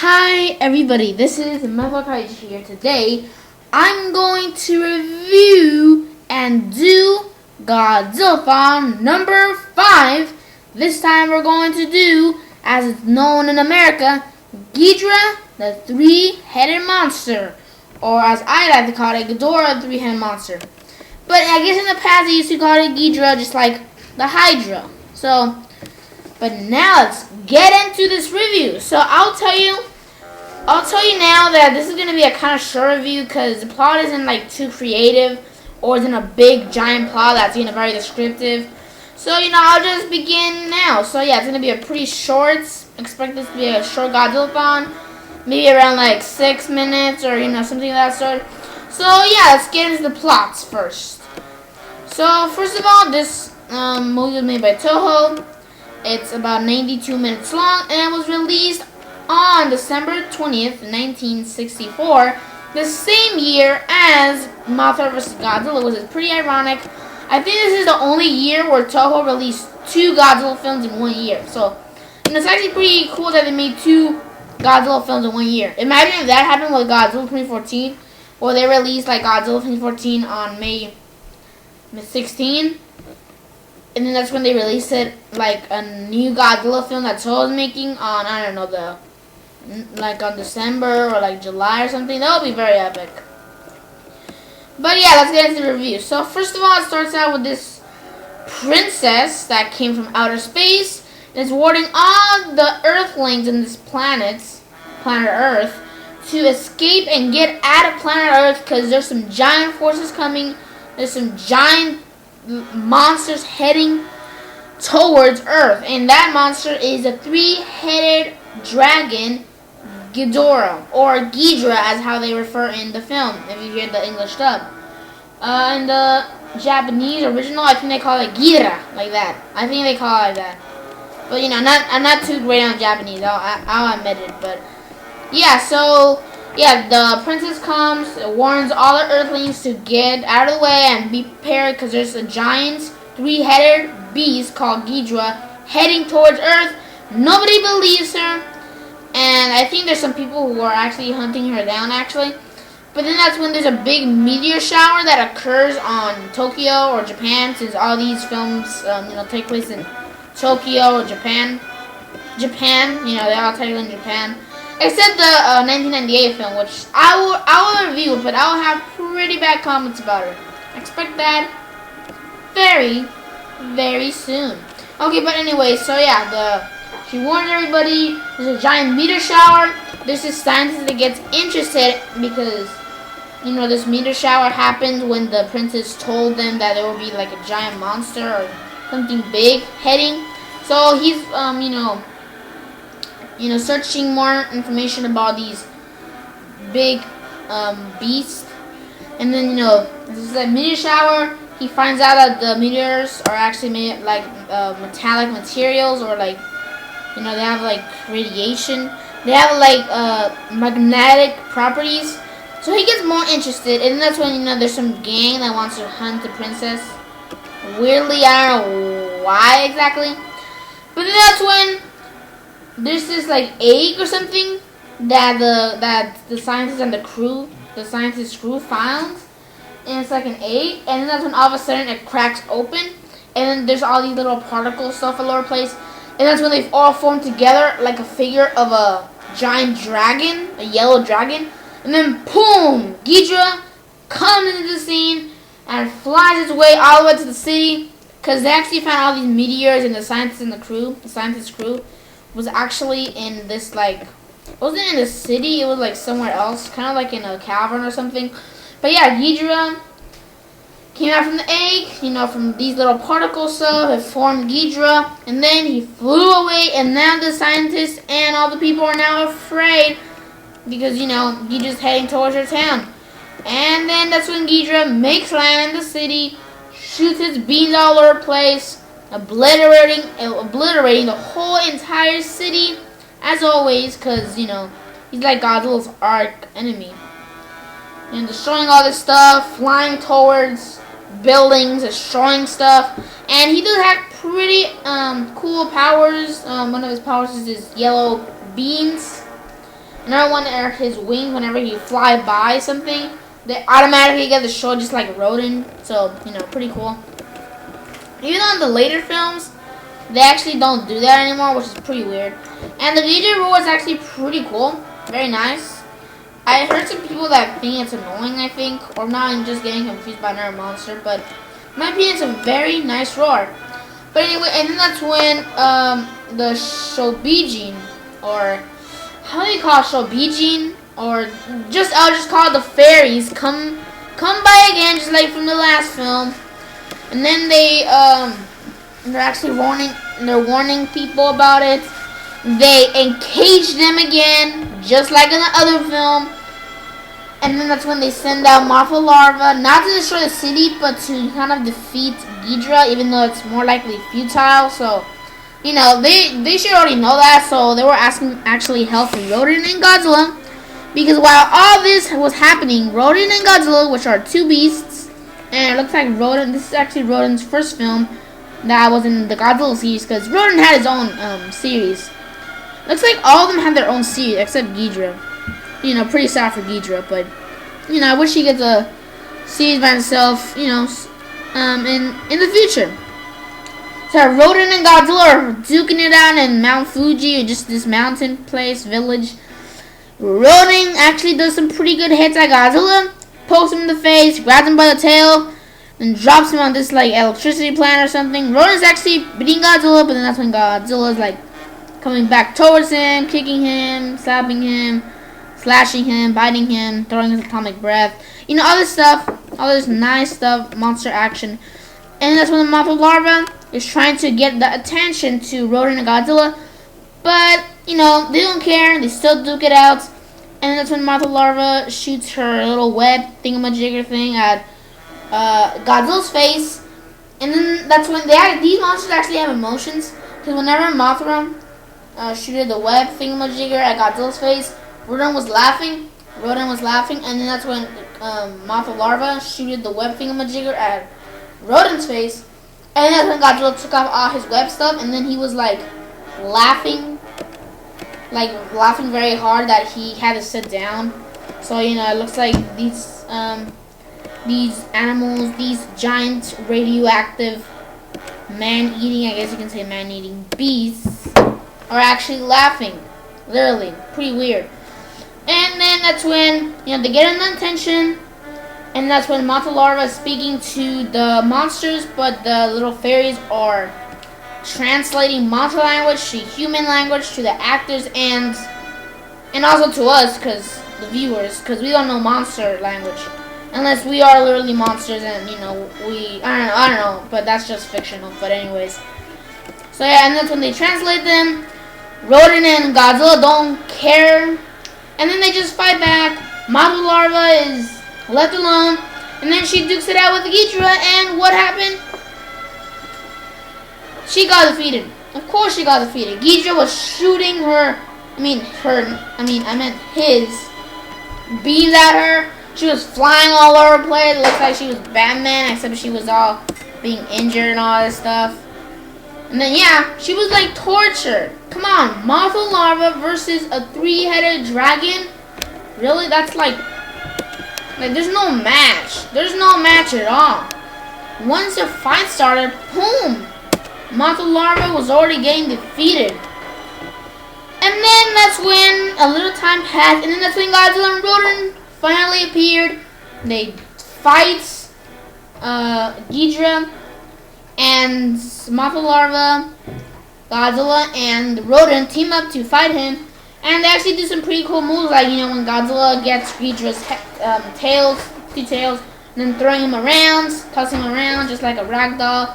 Hi everybody, this is Methlokaiju here. Today, I'm going to review and do Godzilla-Thon number 5. This time we're going to do, as it's known in America, Ghidorah, the three-headed monster. Or as I like to call it, Ghidorah, the three-headed monster. But I guess in the past they used to call it Ghidorah, just like the Hydra. But now let's get into this review. So I'll tell you now that this is going to be a kind of short review because the plot isn't like too creative or isn't a big giant plot that's very descriptive. So I'll just begin now. So yeah, it's going to be a pretty short. Expect this to be a short Godzilla-Thon, maybe around like 6 minutes or something of that sort. So yeah, let's get into the plots first. So first of all, this movie was made by Toho. It's about 92 minutes long, and it was released on December 20th, 1964, the same year as Mothra vs. Godzilla, which is pretty ironic. I think this is the only year where Toho released 2 Godzilla films in 1 year. So, it's actually pretty cool that they made 2 Godzilla films in 1 year. Imagine if that happened with Godzilla 2014, where they released like Godzilla 2014 on May 16. And then that's when they released it, like a new Godzilla film that Toho was making on, I don't know, on December or like July or something. That would be very epic. But yeah, let's get into the review. So first of all, it starts out with this princess that came from outer space and is warning all the Earthlings in this planet Earth, to escape and get out of planet Earth because there's some giant forces coming. There's some giant monsters heading towards Earth, and that monster is a 3-headed dragon, Ghidorah, or Ghidorah as how they refer in the film if you hear the English dub. In the Japanese original, I think they call it Ghidorah, like that. I think they call it like that. But I'm not too great on Japanese, I'll admit it. But yeah, so yeah, the princess comes, warns all the Earthlings to get out of the way and be prepared because there's a giant 3-headed beast called Ghidorah heading towards Earth. Nobody believes her, and I think there's some people who are actually hunting her down actually. But then that's when there's a big meteor shower that occurs on Tokyo or Japan, since all these films take place in Tokyo or Japan. They all take place in Japan. Except the 1998 film, which I will review, but I will have pretty bad comments about it. Expect that very, very soon. Okay, but anyway, so yeah, she warns everybody. There's a giant meteor shower. There's this scientist that gets interested because this meteor shower happened when the princess told them that there will be like a giant monster or something big heading. So he's searching more information about these big beasts. And then, this is a meteor shower. He finds out that the meteors are actually made like metallic materials, or like, they have like radiation. They have like magnetic properties. So he gets more interested, and that's when, there's some gang that wants to hunt the princess. Weirdly, I don't know why exactly. But then that's when there's this like egg or something that the scientists and the scientist crew found, and it's like an egg, and then that's when all of a sudden it cracks open, and then there's all these little particle stuff all over the place, and that's when they've all formed together like a figure of a giant dragon, a yellow dragon, and then boom, Ghidorah comes into the scene and flies its way all the way to the city, because they actually found all these meteors, and the scientist crew was actually in this, like, it wasn't in the city, it was like somewhere else, kind of like in a cavern or something. But yeah, Ghidorah came out from the egg, from these little particle stuff. It formed Ghidorah, and then he flew away, and now the scientists and all the people are now afraid because, Ghidorah's heading towards their town. And then that's when Ghidorah makes land in the city, shoots its beams all over the place, obliterating the whole entire city, as always, because, he's like Godzilla's arch enemy. And destroying all this stuff, flying towards buildings, destroying stuff. And he does have pretty cool powers. One of his powers is his yellow beams. Another one are his wings. Whenever he fly by something, they automatically get the show just like Rodin. So, you know, pretty cool. Even though in the later films, they actually don't do that anymore, which is pretty weird. And the DJ roar is actually pretty cool. Very nice. I heard some people that think it's annoying, I think. Or not, I'm just getting confused by another monster. But in my opinion, it's a very nice roar. But anyway, and then that's when the Shobijin, or how do you call it, Shobijin? Or just, I'll just call it the fairies, come by again, just like from the last film. And then they're actually warning people about it. They encage them again, just like in the other film. And then that's when they send out Methlokaiju, not to destroy the city, but to kind of defeat Ghidorah, even though it's more likely futile. So, you know, they should already know that. So they were asking actually help from Rodan and Godzilla. Because while all this was happening, Rodan and Godzilla, which are two beasts, and it looks like Rodan, this is actually Rodan's first film that was in the Godzilla series, because Rodan had his own series. Looks like all of them have their own series, except Ghidorah. You know, pretty sad for Ghidorah, but, you know, I wish he gets a series by himself, you know, in the future. So Rodan and Godzilla are duking it out in Mount Fuji, or just this mountain place, village. Rodan actually does some pretty good hits at Godzilla, pokes him in the face, grabs him by the tail, and drops him on this, like, electricity plant or something. Rodan's actually beating Godzilla, but then that's when Godzilla's, like, coming back towards him, kicking him, slapping him, slashing him, biting him, throwing his atomic breath. You know, all this stuff, all this nice stuff, monster action. And that's when the Methlokaiju is trying to get the attention to Rodan and Godzilla. But, you know, they don't care. They still duke it out. And that's when Methlokaiju shoots her little web thingamajigger thing at Godzilla's face. And then that's when these monsters actually have emotions. Because whenever Mothra shooted the web thingamajigger at Godzilla's face, Rodan was laughing, and then that's when Methlokaiju shooted the web thingamajigger at Rodan's face, and then that's when Godzilla took off all his web stuff, and then he was like laughing very hard that he had to sit down. So, you know, it looks like these animals, these giant radioactive man-eating, I guess you can say man-eating beasts, are actually laughing. Literally, pretty weird. And then that's when, you know, they get an attention, and that's when Methlokaiju is speaking to the monsters, but the little fairies are translating monster language to human language to the actors and also to us, because the viewers, because we don't know monster language, unless we are literally monsters, and, you know, I don't know, but that's just fictional. But anyways, so yeah, and that's when they translate them. Rodan and Godzilla don't care, and then they just fight back. Methlokaiju is left alone, and then she dukes it out with Ghidorah, and what happened? She got defeated. Of course she got defeated. Ghidorah was shooting his beams at her. She was flying all over the place. It looks like she was Batman, except she was all being injured and all this stuff. And then, yeah, she was, like, tortured. Come on, Methlokaiju versus a three-headed dragon? Really? That's, like, there's no match. There's no match at all. Once the fight started, boom! Methlokaiju was already getting defeated. And then that's when a little time passed, and then that's when Godzilla and Rodan finally appeared. They fight Ghidorah and Methlokaiju, Godzilla, and Rodan team up to fight him, and they actually do some pretty cool moves, like, you know, when Godzilla gets Ghidorah's two tails, and then throwing him around, tossing him around just like a rag doll.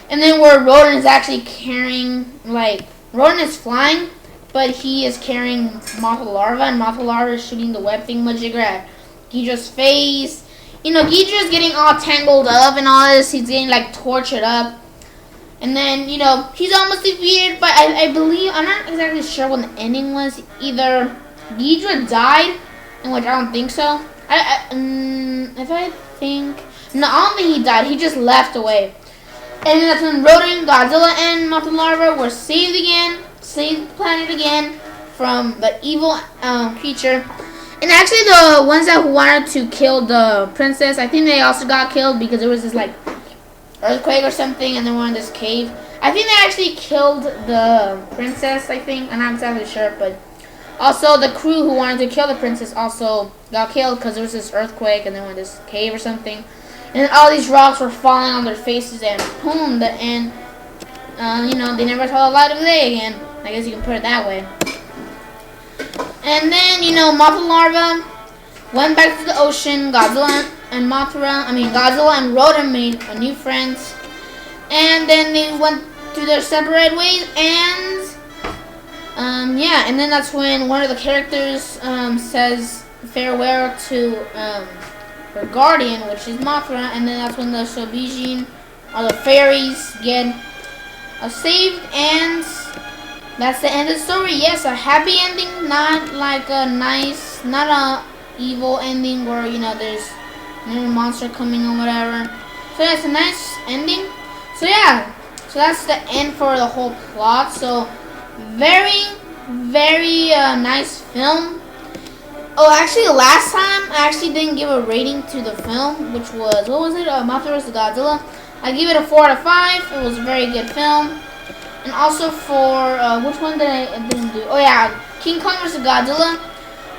And then where Rodan is actually carrying, like, Rodan is flying, but he is carrying Methlokaiju, and Methlokaiju is shooting the web thingamajigger at Ghidorah's face. You know, Ghidorah's getting all tangled up and all this. He's getting, like, tortured up. And then, you know, he's almost defeated, but I believe, I'm not exactly sure when the ending was. Either Ghidorah died, in which I don't think so. I don't think he died. He just left away. And then that's when Rodan, Godzilla, and Methlokaiju were saved the planet again from the evil creature. And actually, the ones that wanted to kill the princess, I think they also got killed because there was this like earthquake or something, and they were in this cave. I think they actually killed the princess. I think I'm not exactly sure, but also the crew who wanted to kill the princess also got killed because there was this earthquake, and they were in this cave or something. And all these rocks were falling on their faces, and boom, you know, they never saw the light of day again. I guess you can put it that way. And then, you know, Mothra larva went back to the ocean. Godzilla and Rodan made a new friends. And then they went to their separate ways. And, yeah, and then that's when one of the characters says farewell to her guardian, which is Mothra. And then that's when the Shobijin, or the fairies, get saved. And that's the end of the story. Yes, a happy ending, not like a nice, not a evil ending where, you know, there's another monster coming or whatever. So yeah, it's a nice ending. So yeah, so that's the end for the whole plot. So very, very nice film. Oh, actually, last time I actually didn't give a rating to the film, which was, what was it? Mothra vs. Godzilla. I give it a 4 out of 5. It was a very good film. And also for, which one did I didn't do? Oh yeah, King Kong vs. Godzilla.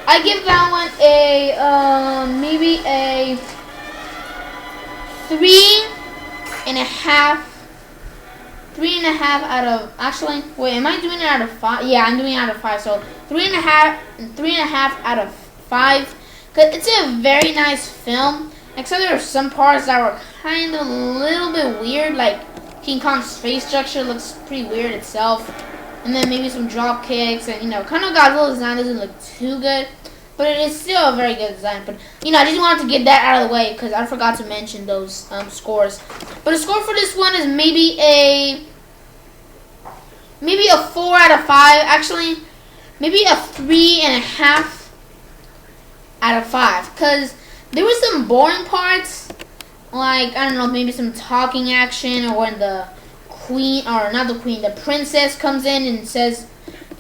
I give that one a, maybe a 3.5. 3.5 out of, actually, wait, am I doing it out of 5? Yeah, I'm doing it out of 5. So 3.5 out of 5. Cause it's a very nice film. Except there are some parts that were kind of a little bit weird, like King Kong's face structure looks pretty weird itself. And then maybe some drop kicks, and, you know, kind of Godzilla's design doesn't look too good. But it is still a very good design. But, you know, I just wanted to get that out of the way because I forgot to mention those scores. But the score for this one is maybe a 4 out of 5. Actually, maybe a 3.5 out of 5. Because there were some boring parts. Like, I don't know, maybe some talking action, or when the queen, or not the queen, the princess comes in and says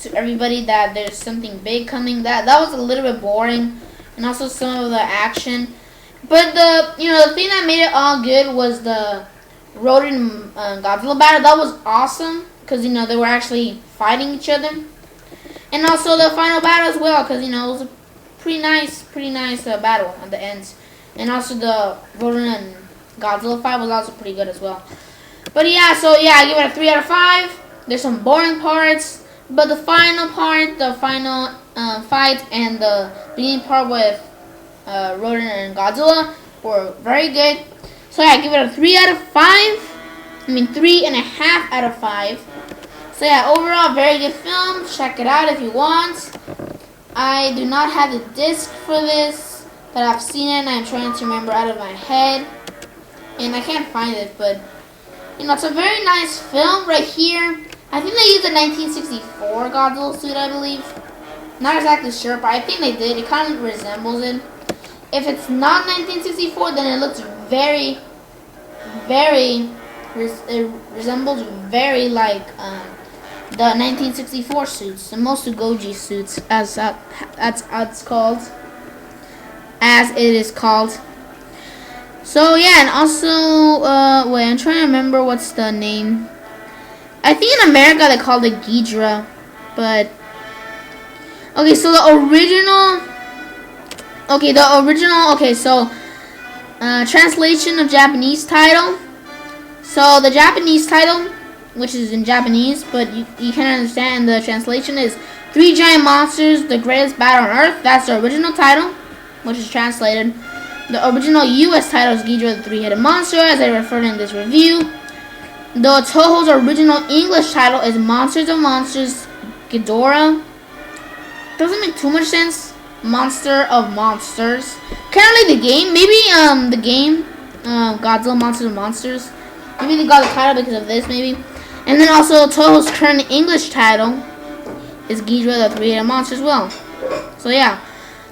to everybody that there's something big coming. That was a little bit boring, and also some of the action. But the thing that made it all good was the Rodan Godzilla battle. That was awesome because, you know, they were actually fighting each other, and also the final battle as well, because, you know, it was a pretty nice battle at the end. And also the Rodan and Godzilla fight was also pretty good as well. But yeah, so yeah, I give it a 3 out of 5. There's some boring parts, but the final part, the final fight, and the beginning part with Rodan and Godzilla were very good. So yeah, I give it a 3 out of 5. 3.5 out of 5. So yeah, overall, very good film. Check it out if you want. I do not have the disc for this, but I've seen it and I'm trying to remember out of my head. And I can't find it, but, you know, it's a very nice film right here. I think they used a 1964 Godzilla suit, I believe. Not exactly sure, but I think they did. It kind of resembles it. If it's not 1964, then it looks very, it resembles very like the 1964 suits, the Methlokaiju suits, as it's called, as it is called. So yeah, and also, wait, I'm trying to remember what's the name. I think in America they called it Ghidorah, but okay. So the original, translation of Japanese title. So the Japanese title, which is in Japanese, but you can understand the translation, is Three Giant Monsters, the Greatest Battle on Earth. That's the original title, which is translated. The original U.S. title is Ghidorah, the Three-Headed Monster, as I referred in this review. Though Toho's original English title is Monsters of Monsters, Ghidorah. Doesn't make too much sense. Monster of Monsters. Kind of like the game. Maybe the game, Godzilla Monsters of Monsters. Maybe they got the title because of this, maybe. And then also Toho's current English title is Ghidorah, the Three-Headed Monster as well. So yeah.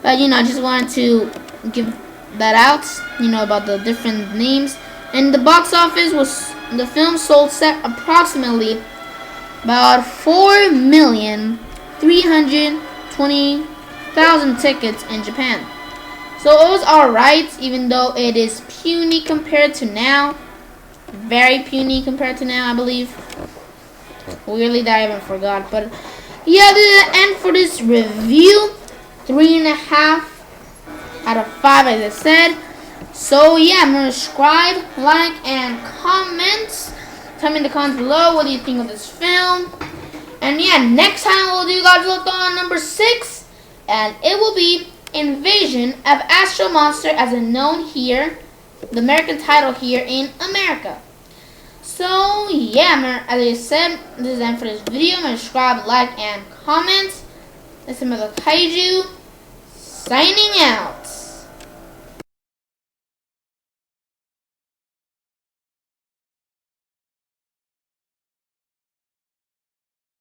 But, you know, I just wanted to give that out, you know, about the different names. And the box office was, the film sold approximately about $4,500,000 320,000 tickets in Japan. So it was alright, even though it is puny compared to now. Very puny compared to now, I believe. Weirdly that I even forgot. But yeah, this is the end for this review. 3.5 out of 5, as I said. So yeah, remember to subscribe, like, and comment. Tell me in the comments below what do you think of this film. And yeah, next time we'll do Godzilla-Thon number 6, and it will be Invasion of Astro-Monster, as it's known here, the American title here in America. So yeah, as I said, this is the end for this video. Remember to subscribe, like, and comment. This is Methlokaiju signing out.